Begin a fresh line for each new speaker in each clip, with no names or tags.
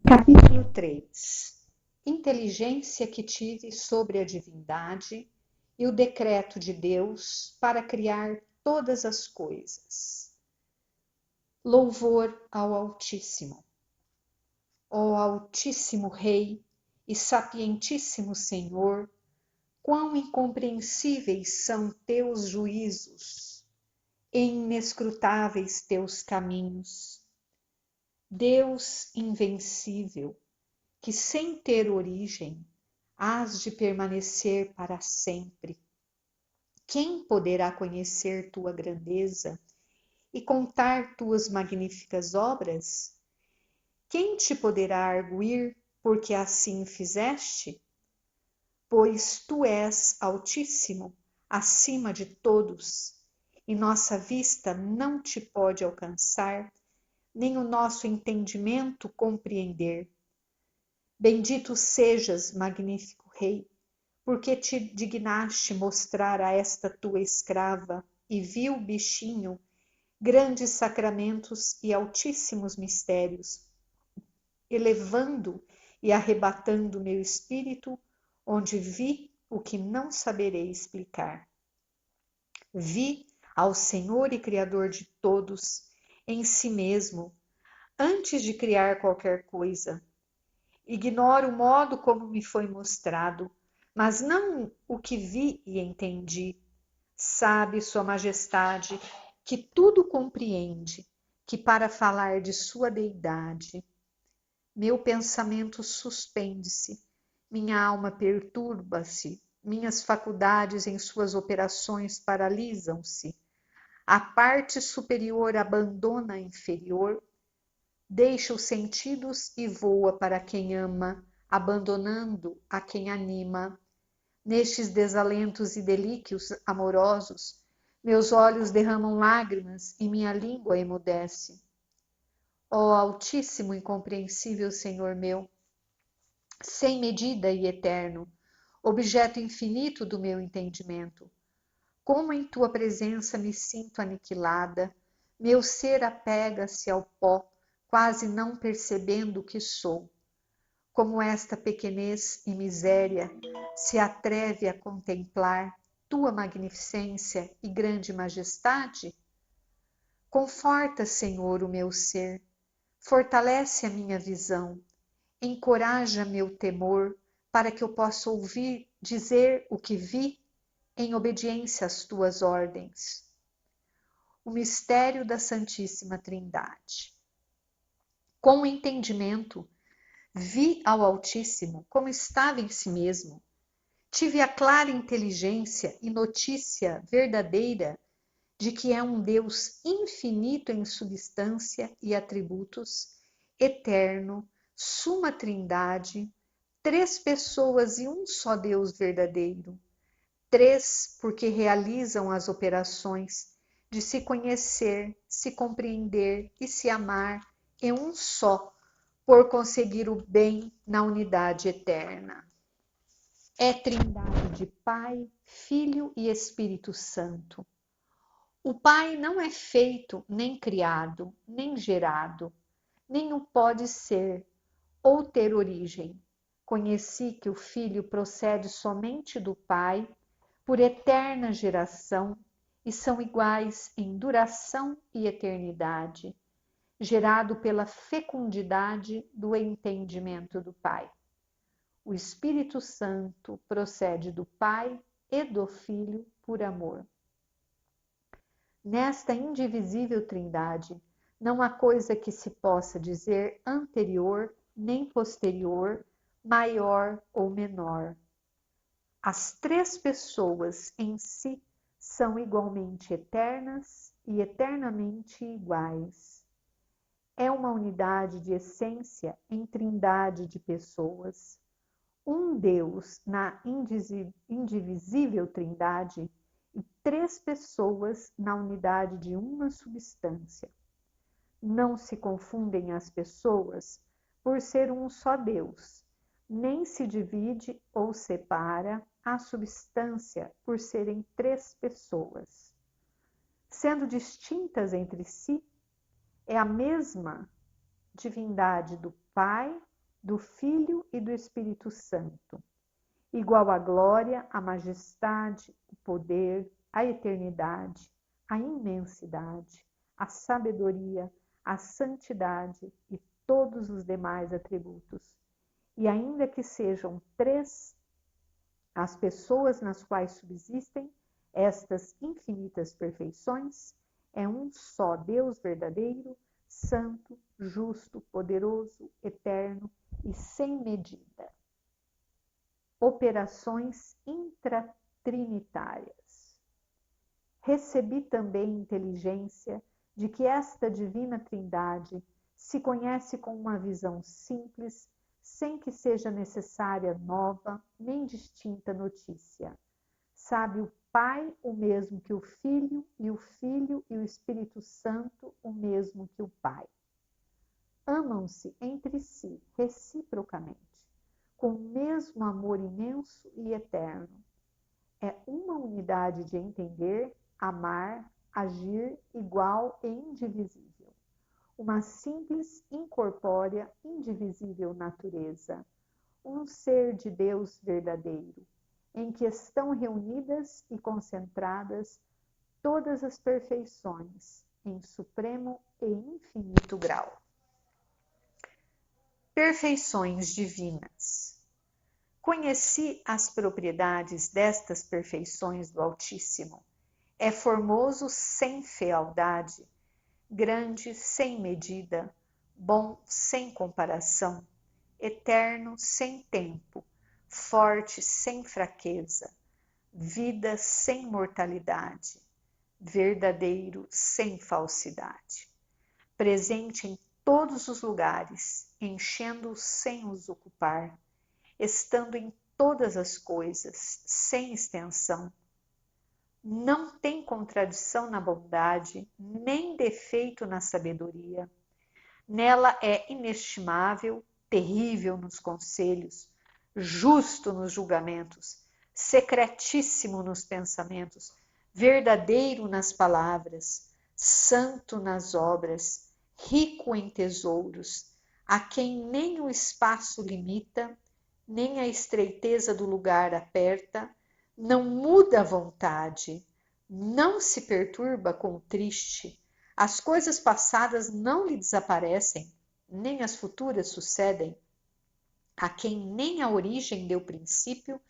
Capítulo 3. Inteligência que tive sobre a divindade e o decreto de Deus para criar todas as coisas. Louvor ao Altíssimo. Ó Altíssimo Rei e sapientíssimo Senhor, quão incompreensíveis são teus juízos e inescrutáveis teus caminhos. Deus invencível, que sem ter origem hás de permanecer para sempre. Quem poderá conhecer tua grandeza e contar tuas magníficas obras? Quem te poderá arguir porque assim fizeste? Pois tu és altíssimo, acima de todos, e nossa vista não te pode alcançar, nem o nosso entendimento compreender. Bendito sejas, magnífico Rei, porque te dignaste mostrar a esta tua escrava e vil bichinho grandes sacramentos e altíssimos mistérios, elevando e arrebatando meu espírito, onde vi o que não saberei explicar. Vi ao Senhor e Criador de todos, em si mesmo, antes de criar qualquer coisa. Ignoro o modo como me foi mostrado, mas não o que vi e entendi. Sabe Sua Majestade que tudo compreende, que para falar de sua deidade, meu pensamento suspende-se, minha alma perturba-se, minhas faculdades em suas operações paralisam-se, a parte superior abandona a inferior, deixa os sentidos e voa para quem ama, abandonando a quem anima. Nestes desalentos e delíquios amorosos, meus olhos derramam lágrimas e minha língua emudece. Ó Altíssimo e incompreensível Senhor meu, sem medida e eterno, objeto infinito do meu entendimento, como em tua presença me sinto aniquilada, meu ser apega-se ao pó, quase não percebendo o que sou. Como esta pequenez e miséria se atreve a contemplar tua magnificência e grande majestade? Conforta, Senhor, o meu ser, fortalece a minha visão, encoraja meu temor, para que eu possa ouvir dizer o que vi em obediência às tuas ordens. O mistério da Santíssima Trindade. Com o entendimento, vi ao Altíssimo como estava em si mesmo. Tive a clara inteligência e notícia verdadeira de que é um Deus infinito em substância e atributos, eterno, suma trindade, três pessoas e um só Deus verdadeiro. Três, porque realizam as operações de se conhecer, se compreender e se amar em um só, por conseguir o bem na unidade eterna. É trindade de Pai, Filho e Espírito Santo. O Pai não é feito, nem criado, nem gerado, nem o pode ser ou ter origem. Conheci que o Filho procede somente do Pai, por eterna geração, e são iguais em duração e eternidade, gerado pela fecundidade do entendimento do Pai. O Espírito Santo procede do Pai e do Filho por amor. Nesta indivisível Trindade, não há coisa que se possa dizer anterior nem posterior, maior ou menor. As três pessoas em si são igualmente eternas e eternamente iguais. É uma unidade de essência em trindade de pessoas. Um Deus na indivisível Trindade e três pessoas na unidade de uma substância. Não se confundem as pessoas por ser um só Deus, nem se divide ou separa a substância por serem três pessoas. Sendo distintas entre si, é a mesma divindade do Pai do Filho e do Espírito Santo, igual à glória, à majestade, o poder, a eternidade, a imensidade, a sabedoria, a santidade e todos os demais atributos. E ainda que sejam três as pessoas nas quais subsistem estas infinitas perfeições, é um só Deus verdadeiro, santo, justo, poderoso, eterno e sem medida. Operações intratrinitárias. Recebi também inteligência de que esta divina Trindade se conhece com uma visão simples, sem que seja necessária nova nem distinta notícia. Sabe o Pai o mesmo que o Filho e o Espírito Santo o mesmo que o Pai. Amam-se entre si reciprocamente, com o mesmo amor imenso e eterno. É uma unidade de entender, amar, agir igual e indivisível. Uma simples, incorpórea, indivisível natureza. Um ser de Deus verdadeiro, em que estão reunidas e concentradas todas as perfeições, em supremo e infinito grau. Perfeições divinas. Conheci as propriedades destas perfeições do Altíssimo. É formoso sem fealdade, grande sem medida, bom sem comparação, eterno sem tempo, forte sem fraqueza, vida sem mortalidade, verdadeiro sem falsidade, presente em todos os lugares, enchendo-os sem os ocupar, estando em todas as coisas, sem extensão. Não tem contradição na bondade, nem defeito na sabedoria. Nela é inestimável, terrível nos conselhos, justo nos julgamentos, secretíssimo nos pensamentos, verdadeiro nas palavras, santo nas obras, rico em tesouros, a quem nem o espaço limita, nem a estreiteza do lugar aperta, não muda a vontade, não se perturba com o triste, as coisas passadas não lhe desaparecem, nem as futuras sucedem, a quem nem a origem deu princípio,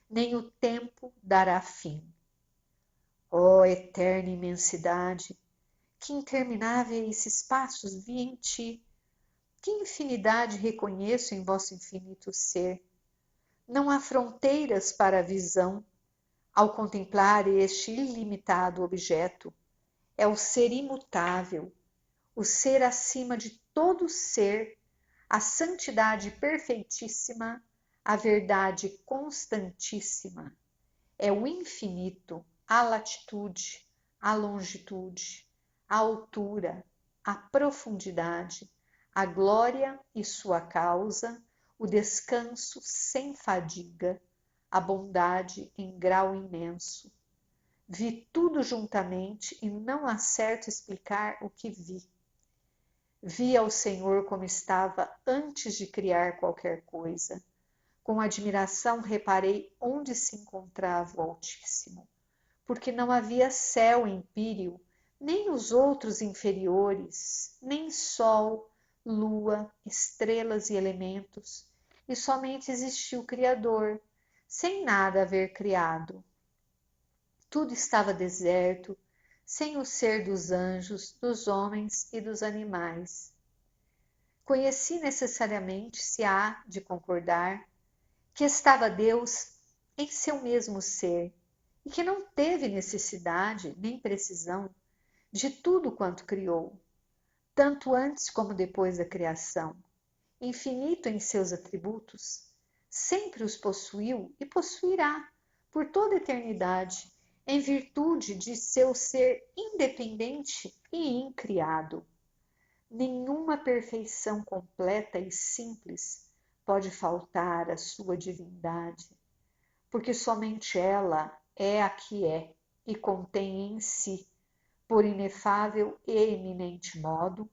nem o tempo dará fim. Ó eterna imensidade, que intermináveis espaços vi em ti, que infinidade reconheço em vosso infinito ser. Não há fronteiras para a visão, ao contemplar este ilimitado objeto. É o ser imutável, o ser acima de todo ser, a santidade perfeitíssima, a verdade constantíssima. É o infinito, a latitude, a longitude, a altura, a profundidade, a glória e sua causa, o descanso sem fadiga, a bondade em grau imenso. Vi tudo juntamente e não acerto explicar o que vi. Vi ao Senhor como estava antes de criar qualquer coisa. Com admiração reparei onde se encontrava o Altíssimo, porque não havia céu empíreo, nem os outros inferiores, nem sol, lua, estrelas e elementos, e somente existia o Criador, sem nada haver criado. Tudo estava deserto, sem o ser dos anjos, dos homens e dos animais. Conheci necessariamente, se há de concordar, que estava Deus em seu mesmo ser e que não teve necessidade nem precisão de tudo quanto criou, tanto antes como depois da criação, infinito em seus atributos, sempre os possuiu e possuirá por toda a eternidade, em virtude de seu ser independente e incriado. Nenhuma perfeição completa e simples pode faltar à sua divindade, porque somente ela é a que é e contém em si, por inefável e eminente modo,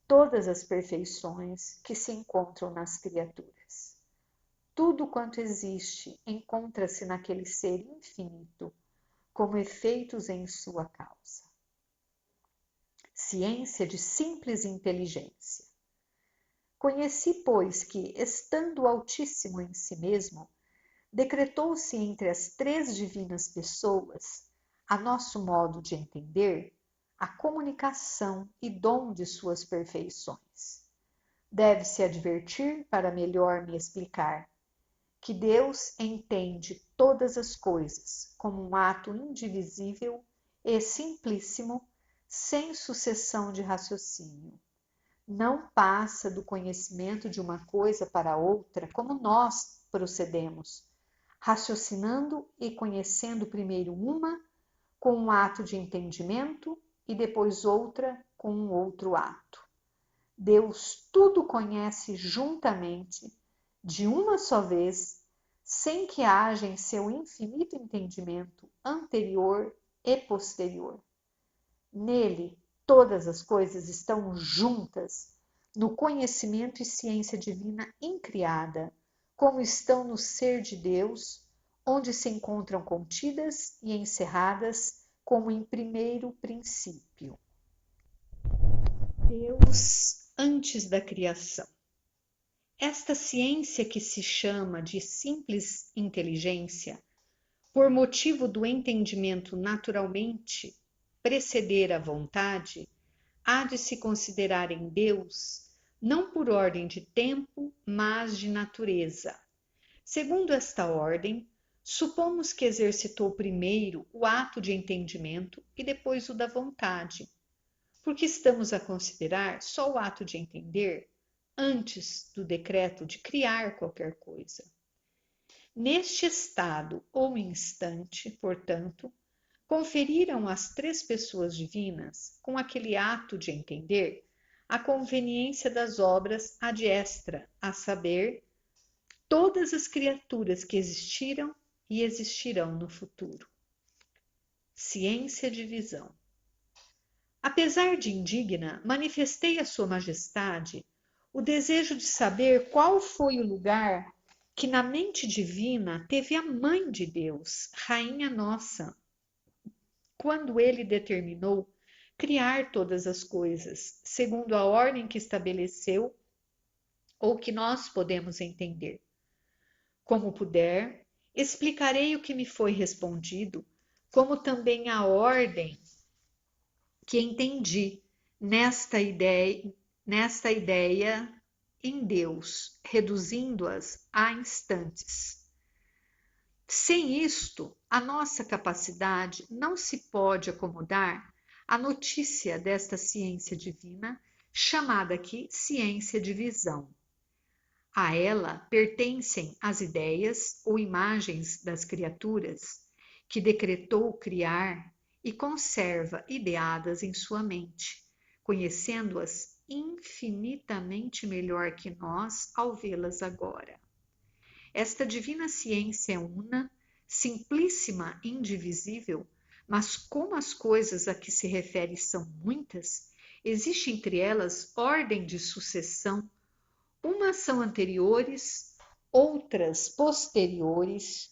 todas as perfeições que se encontram nas criaturas. Tudo quanto existe encontra-se naquele ser infinito, como efeitos em sua causa. Ciência de simples inteligência. Conheci, pois, que, estando o Altíssimo em si mesmo, decretou-se entre as três divinas pessoas, a nosso modo de entender, a comunicação e dom de suas perfeições. Deve-se advertir, para melhor me explicar, que Deus entende todas as coisas como um ato indivisível e simplíssimo, sem sucessão de raciocínio. Não passa do conhecimento de uma coisa para outra como nós procedemos, raciocinando e conhecendo primeiro uma com um ato de entendimento e depois outra com um outro ato. Deus tudo conhece juntamente, de uma só vez, sem que haja em seu infinito entendimento anterior e posterior. Nele, todas as coisas estão juntas, no conhecimento e ciência divina incriada, como estão no ser de Deus, onde se encontram contidas e encerradas como em primeiro princípio. Deus antes da criação. Esta ciência que se chama de simples inteligência, por motivo do entendimento naturalmente preceder a vontade, há de se considerar em Deus não por ordem de tempo, mas de natureza. Segundo esta ordem, supomos que exercitou primeiro o ato de entendimento e depois o da vontade, porque estamos a considerar só o ato de entender antes do decreto de criar qualquer coisa. Neste estado ou instante, portanto, conferiram às três pessoas divinas, com aquele ato de entender, a conveniência das obras ad extra, a saber, todas as criaturas que existiram e existirão no futuro. Ciência de visão. Apesar de indigna, manifestei a Sua Majestade o desejo de saber qual foi o lugar que na mente divina teve a Mãe de Deus, Rainha Nossa, quando Ele determinou criar todas as coisas, segundo a ordem que estabeleceu ou que nós podemos entender. Como puder, explicarei o que me foi respondido, como também a ordem que entendi nesta ideia em Deus, reduzindo-as a instantes. Sem isto, a nossa capacidade não se pode acomodar à notícia desta ciência divina, chamada aqui ciência de visão. A ela pertencem as ideias ou imagens das criaturas, que decretou criar e conserva ideadas em sua mente, conhecendo-as infinitamente melhor que nós ao vê-las agora. Esta divina ciência é una, simplíssima e indivisível, mas como as coisas a que se refere são muitas, existe entre elas ordem de sucessão. Umas são anteriores, outras posteriores,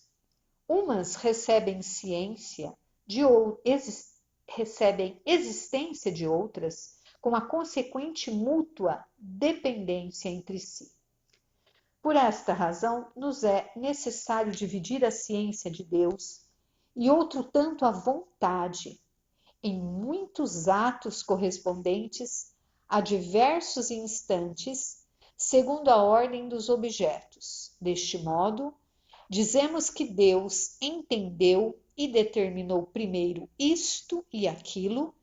umas recebem recebem existência de outras, com a consequente mútua dependência entre si. Por esta razão, nos é necessário dividir a ciência de Deus e outro tanto a vontade em muitos atos correspondentes a diversos instantes, segundo a ordem dos objetos. Deste modo, dizemos que Deus entendeu e determinou primeiro isto e aquilo,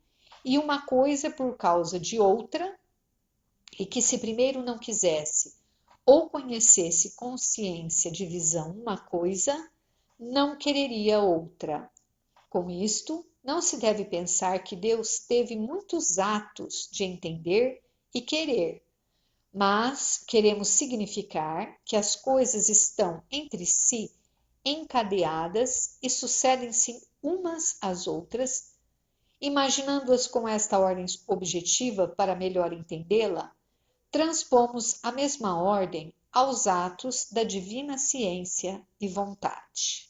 e uma coisa por causa de outra, e que se primeiro não quisesse ou conhecesse com ciência de visão uma coisa, não quereria outra. Com isto, não se deve pensar que Deus teve muitos atos de entender e querer, mas queremos significar que as coisas estão entre si encadeadas e sucedem-se umas às outras, Imaginando-as com esta ordem objetiva para melhor entendê-la, transpomos a mesma ordem aos atos da divina ciência e vontade.